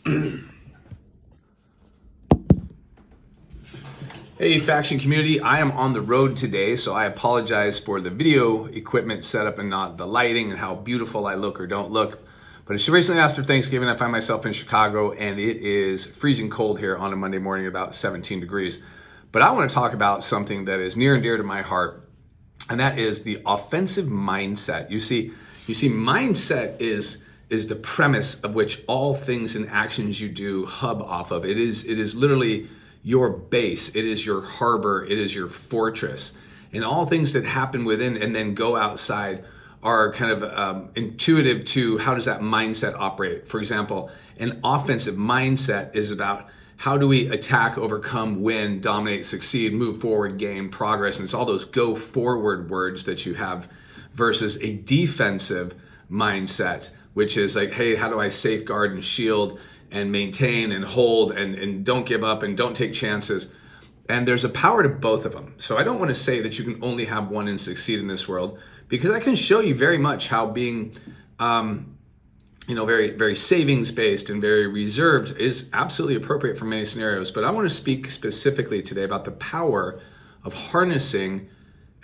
Hey, Faction community, I am on the road today, so I apologize for the video equipment setup and not the lighting and how beautiful I look or don't look. But it's recently after Thanksgiving, I find myself in Chicago, and it is freezing cold here on a Monday morning, about 17 degrees. But I want to talk about something that is near and dear to my heart, and that is the offensive mindset. You see, mindset is the premise of which all things and actions you do hub off of. It is literally your base, it is your harbor, it is your fortress. And all things that happen within and then go outside are kind of intuitive to how does that mindset operate. For example, an offensive mindset is about how do we attack, overcome, win, dominate, succeed, move forward, gain progress. And it's all those go forward words that you have versus a defensive mindset, which is like, hey, how do I safeguard and shield and maintain and hold and don't give up and don't take chances. And there's a power to both of them. So I don't want to say that you can only have one and succeed in this world, because I can show you very much how being very, very savings based and very reserved is absolutely appropriate for many scenarios. But I want to speak specifically today about the power of harnessing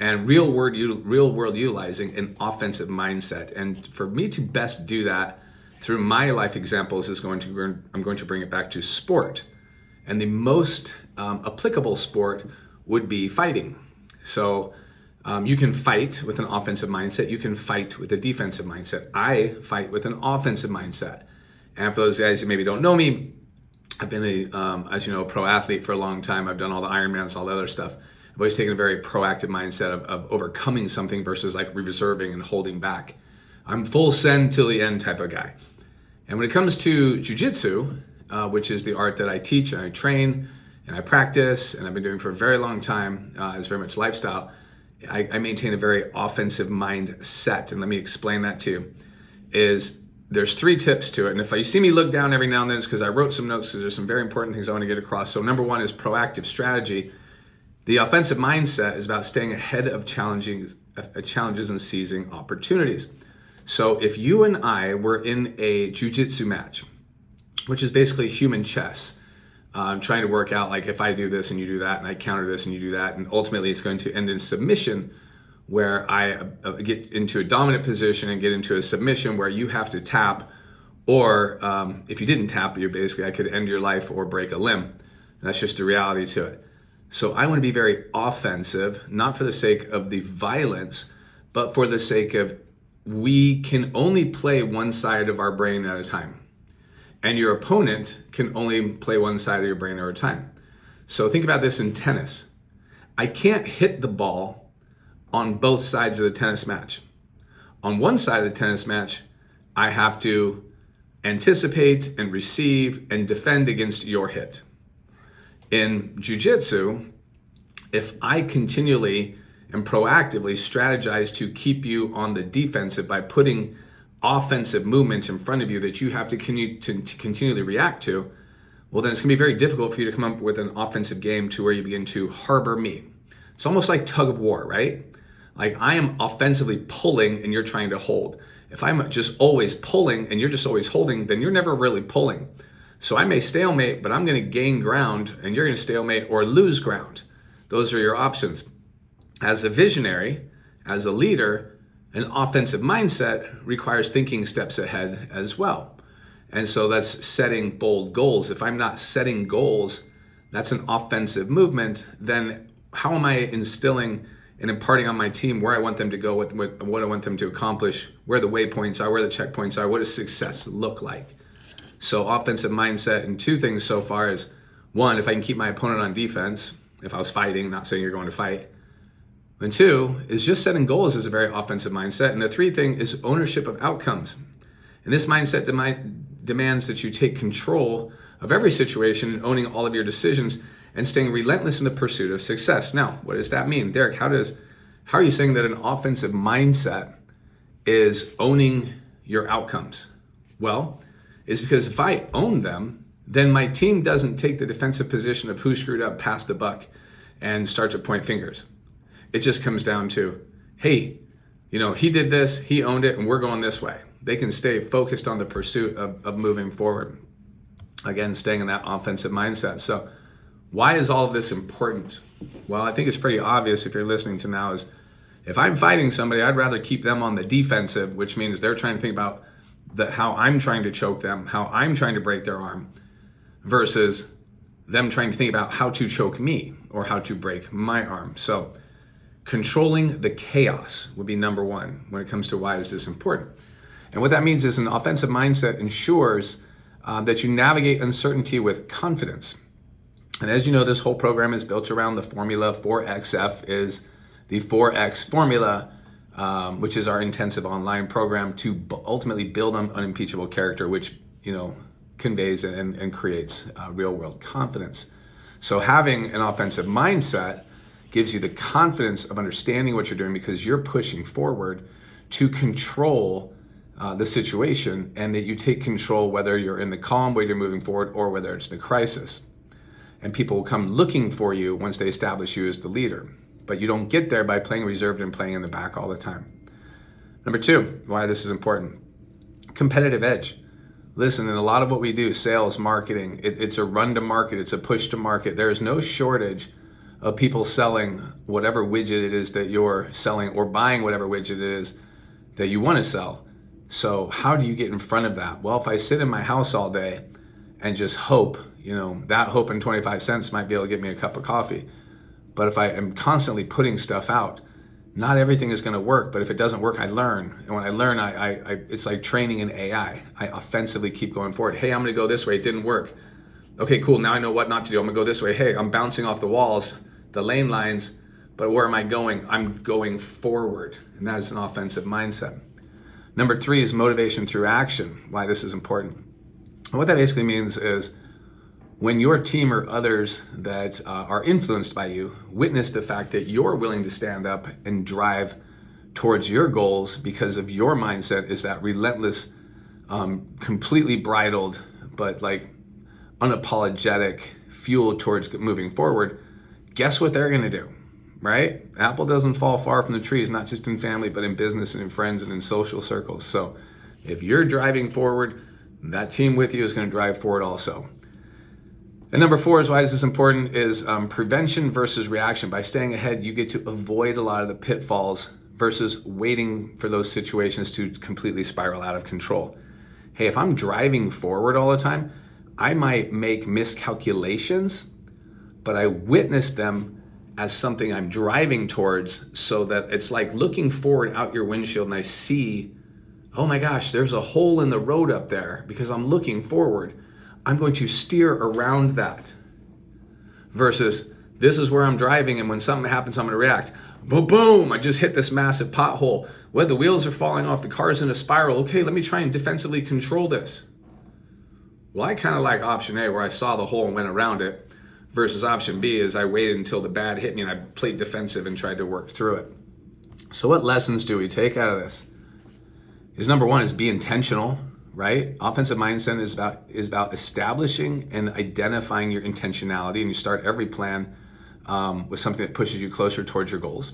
and real world utilizing an offensive mindset. And for me to best do that through my life examples I'm going to bring it back to sport. And the most applicable sport would be fighting. So you can fight with an offensive mindset. You can fight with a defensive mindset. I fight with an offensive mindset. And for those guys that maybe don't know me, I've been as you know, a pro athlete for a long time. I've done all the Ironmans, all the other stuff. I've always taken a very proactive mindset of overcoming something versus like reserving and holding back. I'm full send till the end type of guy. And when it comes to jiu-jitsu, which is the art that I teach and I train and I practice and I've been doing for a very long time, it's very much lifestyle, I maintain a very offensive mindset. And let me explain that to you. There's 3 tips to it. And if you see me look down every now and then, it's because I wrote some notes, because there's some very important things I want to get across. So number 1 is proactive strategy. The offensive mindset is about staying ahead of challenges and seizing opportunities. So if you and I were in a jiu-jitsu match, which is basically human chess, trying to work out like if I do this and you do that and I counter this and you do that, and ultimately it's going to end in submission, where I get into a dominant position and get into a submission where you have to tap, or if you didn't tap, I could end your life or break a limb. And that's just the reality to it. So I want to be very offensive, not for the sake of the violence, but for the sake of we can only play one side of our brain at a time. And your opponent can only play one side of your brain at a time. So think about this in tennis. I can't hit the ball on both sides of the tennis match. On one side of the tennis match, I have to anticipate and receive and defend against your hit. In jiu-jitsu, if I continually and proactively strategize to keep you on the defensive by putting offensive movement in front of you that you have to continually react to, well, then it's going to be very difficult for you to come up with an offensive game to where you begin to harbor me. It's almost like tug of war, right? Like I am offensively pulling and you're trying to hold. If I'm just always pulling and you're just always holding, then you're never really pulling. So I may stalemate, but I'm going to gain ground and you're going to stalemate or lose ground. Those are your options. As a visionary, as a leader, an offensive mindset requires thinking steps ahead as well. And so that's setting bold goals. If I'm not setting goals, that's an offensive movement, then how am I instilling and imparting on my team where I want them to go, what I want them to accomplish, where the waypoints are, where the checkpoints are, what does success look like? So offensive mindset, and 2 things so far is, 1, if I can keep my opponent on defense, if I was fighting, not saying you're going to fight. And 2 is just setting goals is a very offensive mindset. And the 3 thing is ownership of outcomes. And this mindset demands that you take control of every situation and owning all of your decisions and staying relentless in the pursuit of success. Now, what does that mean? Derek, how are you saying that an offensive mindset is owning your outcomes? Well, it's because if I own them, then my team doesn't take the defensive position of who screwed up, pass the buck, and start to point fingers. It just comes down to, hey, he did this, he owned it, and we're going this way. They can stay focused on the pursuit of moving forward. Again, staying in that offensive mindset. So why is all of this important? Well, I think it's pretty obvious if you're listening to now is if I'm fighting somebody, I'd rather keep them on the defensive, which means they're trying to think about how I'm trying to choke them, how I'm trying to break their arm, versus them trying to think about how to choke me or how to break my arm. So controlling the chaos would be number one when it comes to why is this important. And what that means is an offensive mindset ensures that you navigate uncertainty with confidence. And as you know, this whole program is built around the formula. 4XF is the 4X formula, which is our intensive online program to ultimately build on unimpeachable character, which, conveys and creates real world confidence. So having an offensive mindset gives you the confidence of understanding what you're doing because you're pushing forward to control the situation, and that you take control whether you're in the calm where you're moving forward or whether it's the crisis. And people will come looking for you once they establish you as the leader. But you don't get there by playing reserved and playing in the back all the time. Number two, why this is important. Competitive edge. Listen, in a lot of what we do, sales, marketing, it's a run to market, it's a push to market. There is no shortage of people selling whatever widget it is that you're selling or buying whatever widget it is that you want to sell. So how do you get in front of that? Well, if I sit in my house all day and just hope, that hope and 25 cents might be able to get me a cup of coffee. But if I am constantly putting stuff out, not everything is going to work. But if it doesn't work, I learn. And when I learn, it's like training in AI. I offensively keep going forward. Hey, I'm going to go this way. It didn't work. Okay, cool. Now I know what not to do. I'm going to go this way. Hey, I'm bouncing off the walls, the lane lines. But where am I going? I'm going forward. And that is an offensive mindset. Number three is motivation through action. Why this is important. And what that basically means is when your team or others that are influenced by you witness the fact that you're willing to stand up and drive towards your goals because of your mindset is that relentless, completely bridled, but like unapologetic fuel towards moving forward, guess what they're gonna do, right? Apple doesn't fall far from the trees, not just in family, but in business and in friends and in social circles. So if you're driving forward, that team with you is gonna drive forward also. And number four is why this is important is prevention versus reaction. By staying ahead, you get to avoid a lot of the pitfalls versus waiting for those situations to completely spiral out of control. Hey, if I'm driving forward all the time, I might make miscalculations, but I witness them as something I'm driving towards so that it's like looking forward out your windshield and I see, oh my gosh, there's a hole in the road up there because I'm looking forward. I'm going to steer around that versus this is where I'm driving and when something happens, I'm going to react. Boom, I just hit this massive pothole. Well, the wheels are falling off, the car's in a spiral. Okay, let me try and defensively control this. Well, I kind of like option A where I saw the hole and went around it versus option B is I waited until the bad hit me and I played defensive and tried to work through it. So what lessons do we take out of this? Is number one is be intentional. Right? Offensive mindset is about establishing and identifying your intentionality, and you start every plan with something that pushes you closer towards your goals.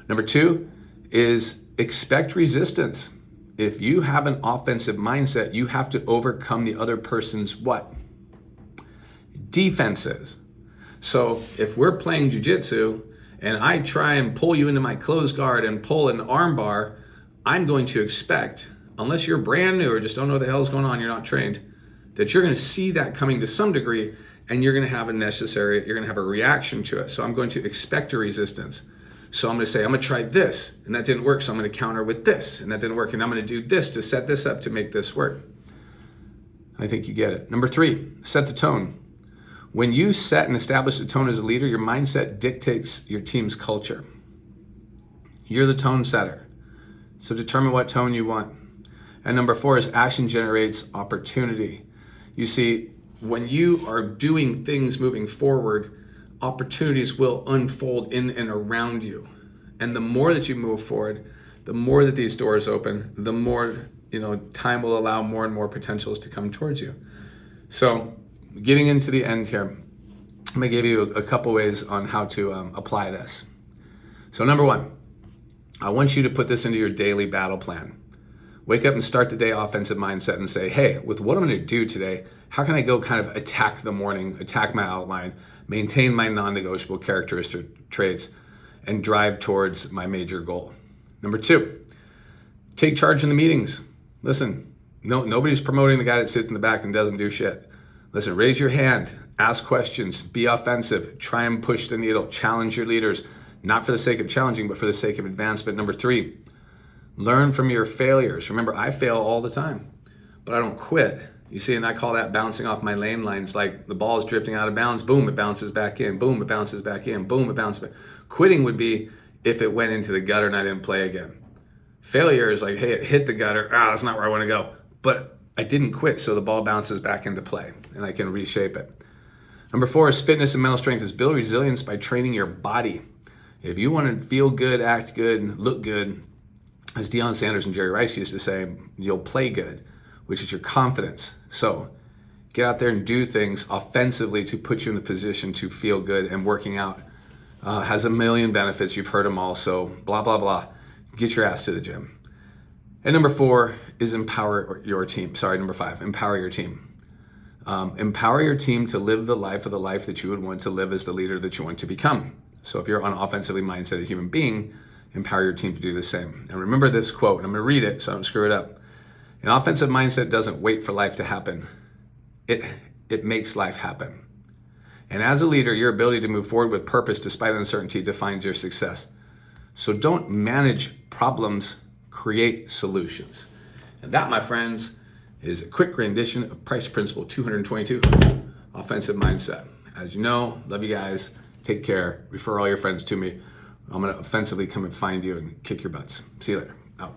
Number two is expect resistance. If you have an offensive mindset, you have to overcome the other person's what? Defenses. So if we're playing jujitsu and I try and pull you into my closed guard and pull an arm bar, I'm going to expect, unless you're brand new or just don't know what the hell is going on, you're not trained, that you're going to see that coming to some degree and you're going to have you're going to have a reaction to it. So I'm going to expect a resistance. So I'm going to say, I'm going to try this and that didn't work. So I'm going to counter with this and that didn't work. And I'm going to do this to set this up to make this work. I think you get it. Number three, set the tone. When you set and establish the tone as a leader, your mindset dictates your team's culture. You're the tone setter. So determine what tone you want. And number four is action generates opportunity. You see, when you are doing things moving forward, opportunities will unfold in and around you. And the more that you move forward, the more that these doors open, the more, time will allow more and more potentials to come towards you. So getting into the end here, I'm gonna give you a couple ways on how to apply this. So number one, I want you to put this into your daily battle plan. Wake up and start the day offensive mindset and say, hey, with what I'm going to do today, How can I go kind of attack the morning, attack my outline, maintain my non-negotiable characteristic traits, and drive towards my major goal? Number 2, take charge in the meetings. Listen, nobody's promoting the guy that sits in the back and doesn't do shit. Listen, raise your hand, ask questions, be offensive, try and push the needle, challenge your leaders, not for the sake of challenging, but for the sake of advancement. Number 3, learn from your failures. Remember, I fail all the time, but I don't quit. You see, and I call that bouncing off my lane lines. Like the ball is drifting out of bounds, boom, it bounces back in, boom, it bounces back in, boom, it bounces back. Quitting would be if it went into the gutter and I didn't play again. Failure is like, hey, it hit the gutter, that's not where I want to go. But I didn't quit, so the ball bounces back into play and I can reshape it. Number 4 is fitness and mental strength is build resilience by training your body. If you want to feel good, act good, look good, as Deion Sanders and Jerry Rice used to say, you'll play good, which is your confidence. So get out there and do things offensively to put you in the position to feel good, and working out has a million benefits. You've heard them all, so blah, blah, blah. Get your ass to the gym. And number 4 is empower your team. Number 5, empower your team. Empower your team to live the life that you would want to live as the leader that you want to become. So if you're an offensively mindset human being, empower your team to do the same. And remember this quote, and I'm going to read it so I don't screw it up. An offensive mindset doesn't wait for life to happen. It makes life happen. And as a leader, your ability to move forward with purpose despite uncertainty defines your success. So don't manage problems, create solutions. And that, my friends, is a quick rendition of Price Principle 222, Offensive Mindset. As you know, love you guys. Take care. Refer all your friends to me. I'm going to offensively come and find you and kick your butts. See you later. Out.